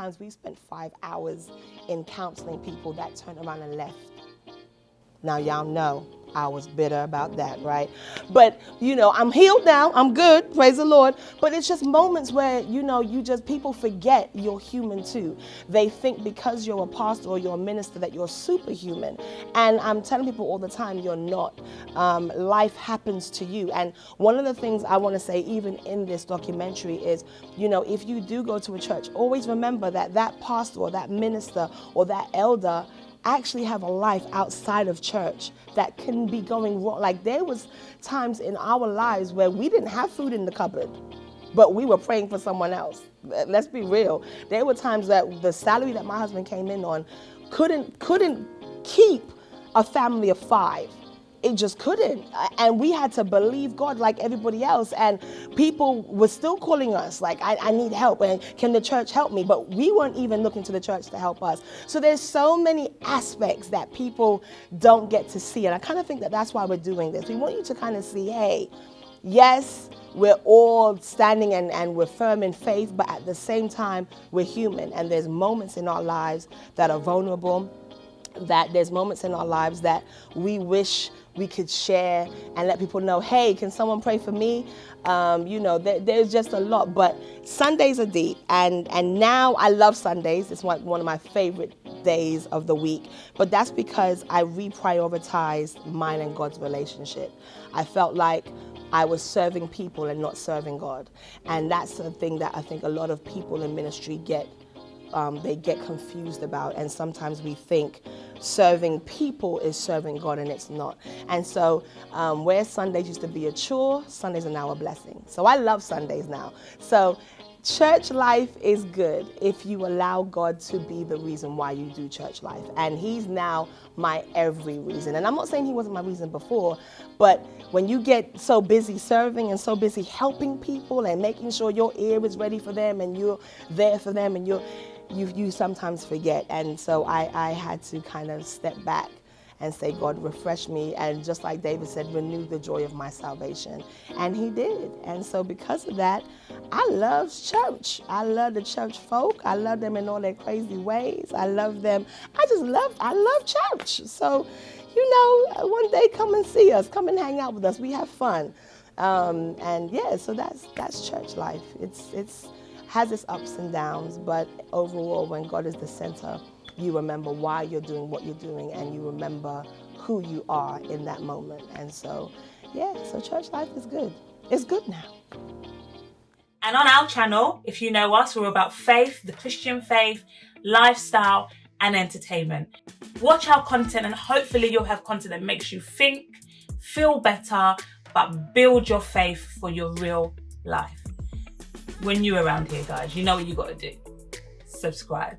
times we spent 5 hours in counseling people that turned around and left. Now, y'all know I was bitter about that, right? But, you know, I'm healed now. I'm good. Praise the Lord. But it's just moments where, you know, people forget you're human too. They think because you're a pastor or you're a minister that you're superhuman. And I'm telling people all the time, you're not. Life happens to you. And one of the things I want to say, even in this documentary, is, you know, if you do go to a church, always remember that that pastor or that minister or that elder actually have a life outside of church that can be going wrong. Like, there was times in our lives where we didn't have food in the cupboard, but we were praying for someone else. Let's be real. There were times that the salary that my husband came in on couldn't keep a family of 5. It just couldn't. And we had to believe God like everybody else. And people were still calling us like, I need help. And can the church help me? But we weren't even looking to the church to help us. So there's so many aspects that people don't get to see. And I kind of think that that's why we're doing this. We want you to kind of see, hey, yes, we're all standing and we're firm in faith, but at the same time, we're human. And there's moments in our lives that are vulnerable, that there's moments in our lives that we wish we could share and let people know, hey, can someone pray for me? You know, there's just a lot, but Sundays are deep. And now I love Sundays. It's one of my favorite days of the week, but that's because I reprioritized mine and God's relationship. I felt like I was serving people and not serving God. And that's the thing that I think a lot of people in ministry get confused about, and sometimes we think serving people is serving God, and it's not. And so where Sundays used to be a chore, Sundays are now a blessing. So I love Sundays now. So church life is good if you allow God to be the reason why you do church life. And he's now my every reason. And I'm not saying he wasn't my reason before, but when you get so busy serving and so busy helping people and making sure your ear is ready for them and you're there for them, and you sometimes forget. And so I had to kind of step back and say, God, refresh me. And just like David said, renew the joy of my salvation. And he did. And so because of that, I love church. I love the church folk. I love them in all their crazy ways. I love them. I love church. So, you know, one day come and see us. Come and hang out with us. We have fun. And yeah, so that's church life. It's has its ups and downs, but overall, when God is the center, you remember why you're doing what you're doing, and you remember who you are in that moment. And so, yeah, so church life is good. It's good now. And on our channel, if you know us, we're about faith, the Christian faith, lifestyle, and entertainment. Watch our content, and hopefully you'll have content that makes you think, feel better, but build your faith for your real life. When you're around here, guys, you know what you got to do. Subscribe.